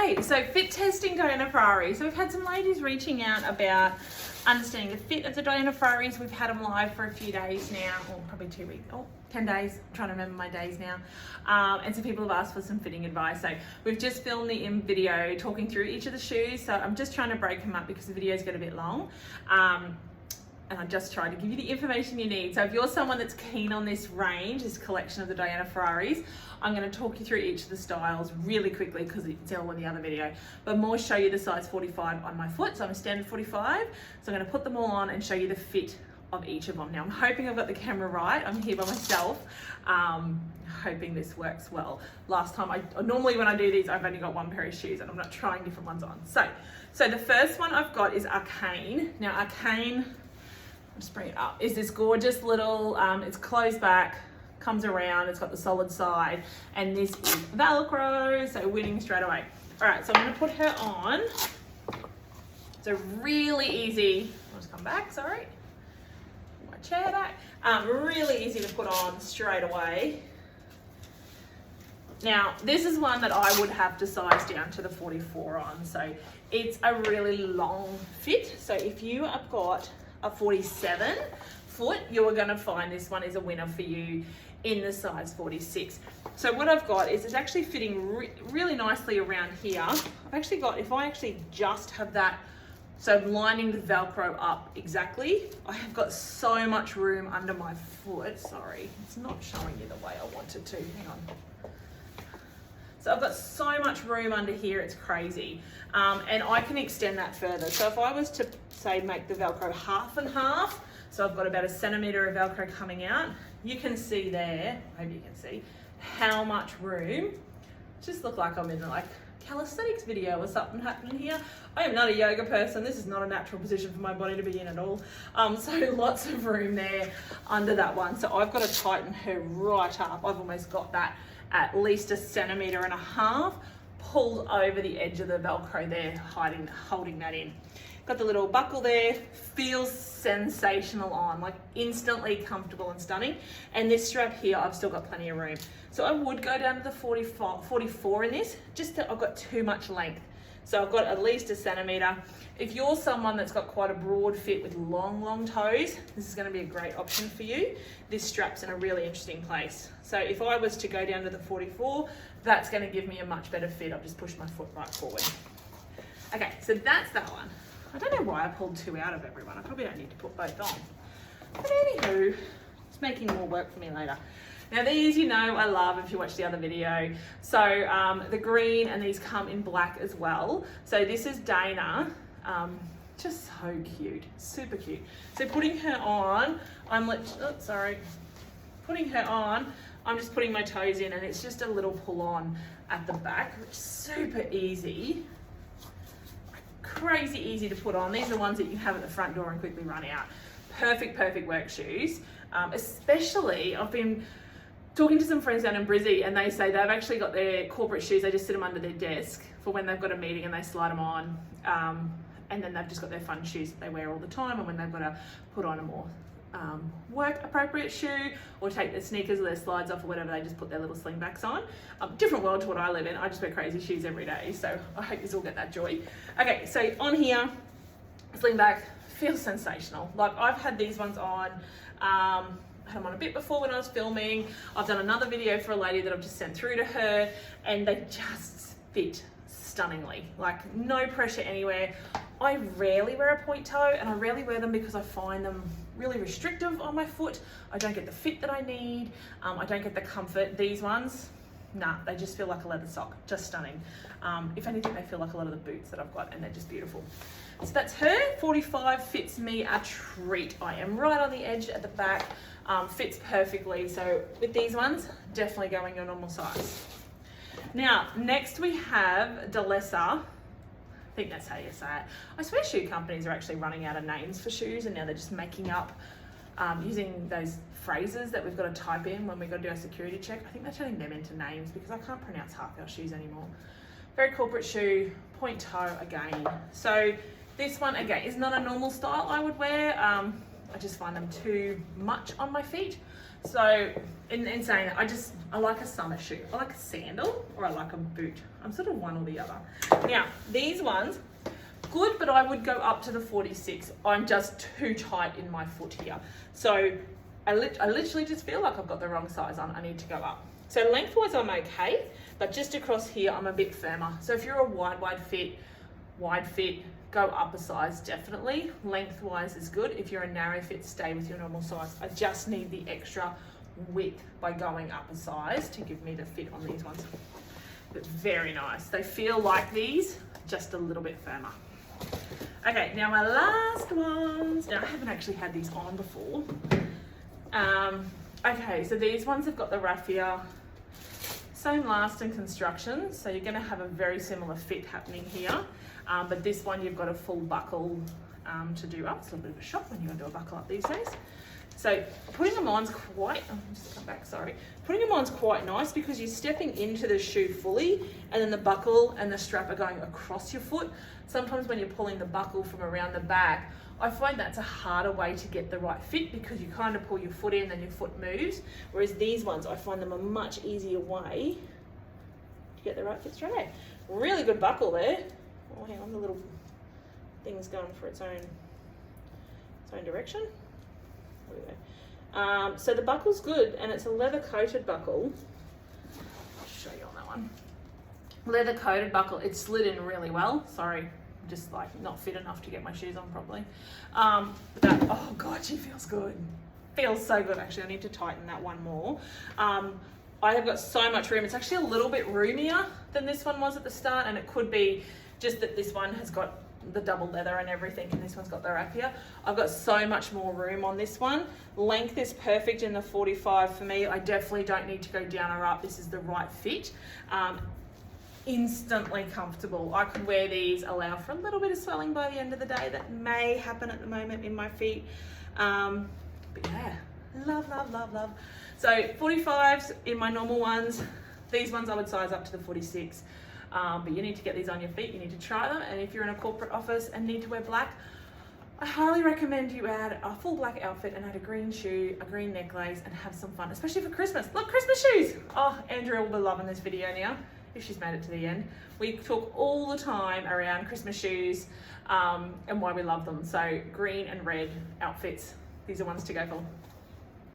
Okay, so fit testing Diana Ferrari. So we've had some ladies reaching out about understanding the fit of the Diana Ferraris. We've had them live for a few days now, or probably 2 weeks, 10 days. I'm trying to remember my days now. And so people have asked for some fitting advice. So we've just filmed the video talking through each of the shoes. So I'm just trying to break them up because the videos get a bit long. And I just tried to give you the information you need. So if you're someone that's keen on this range, this collection of the Diana Ferraris, I'm going to talk you through each of the styles really quickly because it's all in the other video, but more show you the size 45 on my foot. So I'm a standard 45. So I'm going to put them all on and show you the fit of each of them. Now I'm hoping I've got the camera right. I'm here by myself, hoping this works well. Last time, normally when I do these, I've only got one pair of shoes and I'm not trying different ones on. So the first one I've got is Akane. Now Akane, just bring it up, is this gorgeous little, it's closed back, comes around, it's got the solid side, and this is velcro, so winning straight away. All right, so I'm gonna put her on. So really easy, I'll just come back, sorry. Put my chair back. Really easy to put on straight away. Now, this is one that I would have to size down to the 44 on, so it's a really long fit. So if you have got a 47 foot, you're going to find this one is a winner for you in the size 46. So what I've got is it's actually fitting really nicely around here. I've actually got, if I actually just have that, so lining the Velcro up exactly, I have got so much room under my foot. Sorry, it's not showing you the way I want it to. Hang on. So I've got so much room under here, it's crazy. And I can extend that further. So if I was to say make the Velcro half and half, so I've got about 1 centimetre of Velcro coming out, you can see there, maybe you can see, how much room. Just look like I'm in like calisthenics video or something happening here. I am not a yoga person. This is not a natural position for my body to be in at all. So lots of room there under that one. So I've got to tighten her right up. I've almost got that at least 1.5 centimetres pulled over the edge of the Velcro there, holding that in. Got the little buckle there, feels sensational on, like instantly comfortable and stunning. And this strap here, I've still got plenty of room. So I would go down to the 44 in this, just that I've got too much length. So I've got at least 1 centimetre. If you're someone that's got quite a broad fit with long toes, this is going to be a great option for you. This strap's in a really interesting place. So if I was to go down to the 44, that's going to give me a much better fit. I'll just push my foot right forward. Okay, so that's that one. I don't know why I pulled 2 out of everyone. I probably don't need to put both on. But anywho, it's making more work for me later. Now these, you know, I love if you watch the other video. So the green, and these come in black as well. So this is Dana. Just so cute, super cute. So putting her on, putting her on, I'm just putting my toes in, and it's just a little pull on at the back, which is super easy. Crazy easy to put on. These are the ones that you have at the front door and quickly run out. Perfect work shoes. Especially, I've been talking to some friends down in Brizzy, and they say they've actually got their corporate shoes, they just sit them under their desk for when they've got a meeting and they slide them on. And then they've just got their fun shoes that they wear all the time, and when they've got to put on a more work appropriate shoe or take their sneakers or their slides off or whatever, they just put their little slingbacks on. Different world to what I live in. I just wear crazy shoes every day, so I hope you all get that joy. Okay, so on here, slingback feels sensational. Like I've had these ones on, I had them on a bit before when I was filming. I've done another video for a lady that I've just sent through to her, and they just fit stunningly. Like no pressure anywhere. I rarely wear a point toe, and I rarely wear them because I find them really restrictive on my foot. I don't get the fit that I need. I don't get the comfort. These ones, nah, they just feel like a leather sock, just stunning. If anything, they feel like a lot of the boots that I've got, and they're just beautiful. So that's her. 45 fits me a treat. I am right on the edge at the back, fits perfectly. So with these ones, definitely going your normal size. Now, next we have Delessa. I think that's how you say it. I swear shoe companies are actually running out of names for shoes, and now they're just making up using those phrases that we've got to type in when we've got to do our security check. I think they're turning them into names because I can't pronounce half our shoes anymore. Very corporate shoe, point toe again. So this one again is not a normal style I would wear. I just find them too much on my feet. So in saying that, I like a summer shoe. I like a sandal or I like a boot. I'm sort of one or the other. Now, these ones, good, but I would go up to the 46. I'm just too tight in my foot here. So I literally just feel like I've got the wrong size on. I need to go up. So lengthwise I'm okay, but just across here I'm a bit firmer. So if you're a wide fit, go up a size definitely. Lengthwise is good. If you're a narrow fit, stay with your normal size. I just need the extra width by going up a size to give me the fit on these ones. But very nice. They feel like these, just a little bit firmer. Okay, now my last ones. Now I haven't actually had these on before. Okay, so these ones have got the raffia, same last and construction, so you're going to have a very similar fit happening here, but this one you've got a full buckle to do up. It's a little bit of a shock when you're going to do a buckle up these days. So putting them on's quite, just come back, sorry. Putting them on's quite nice because you're stepping into the shoe fully and then the buckle and the strap are going across your foot. Sometimes when you're pulling the buckle from around the back, I find that's a harder way to get the right fit because you kind of pull your foot in, then your foot moves. Whereas these ones, I find them a much easier way to get the right fit straight away. Really good buckle there. Oh, hang on, the little thing's going for its own direction. There we go. So the buckle's good and it's a leather coated buckle. I'll show you on that one. Leather coated buckle, it slid in really well. Sorry, just like not fit enough to get my shoes on properly. But that, oh God, she feels good. Feels so good. Actually, I need to tighten that one more. I have got so much room. It's actually a little bit roomier than this one was at the start, and it could be just that this one has got the double leather and everything, and this one's got the raffia. I've got so much more room on this one. Length is perfect in the 45 for me. I definitely don't need to go down or up. This is the right fit. Instantly comfortable. I could wear these, allow for a little bit of swelling by the end of the day. That may happen at the moment in my feet. But yeah, love, love, love, love. So 45s in my normal ones. These ones I would size up to the 46. But you need to get these on your feet. You need to try them. And if you're in a corporate office and need to wear black, I highly recommend you add a full black outfit and add a green shoe, a green necklace, and have some fun, especially for Christmas. Look, Christmas shoes. Oh, Andrea will be loving this video now, if she's made it to the end. We talk all the time around Christmas shoes and why we love them. So green and red outfits, these are ones to go for.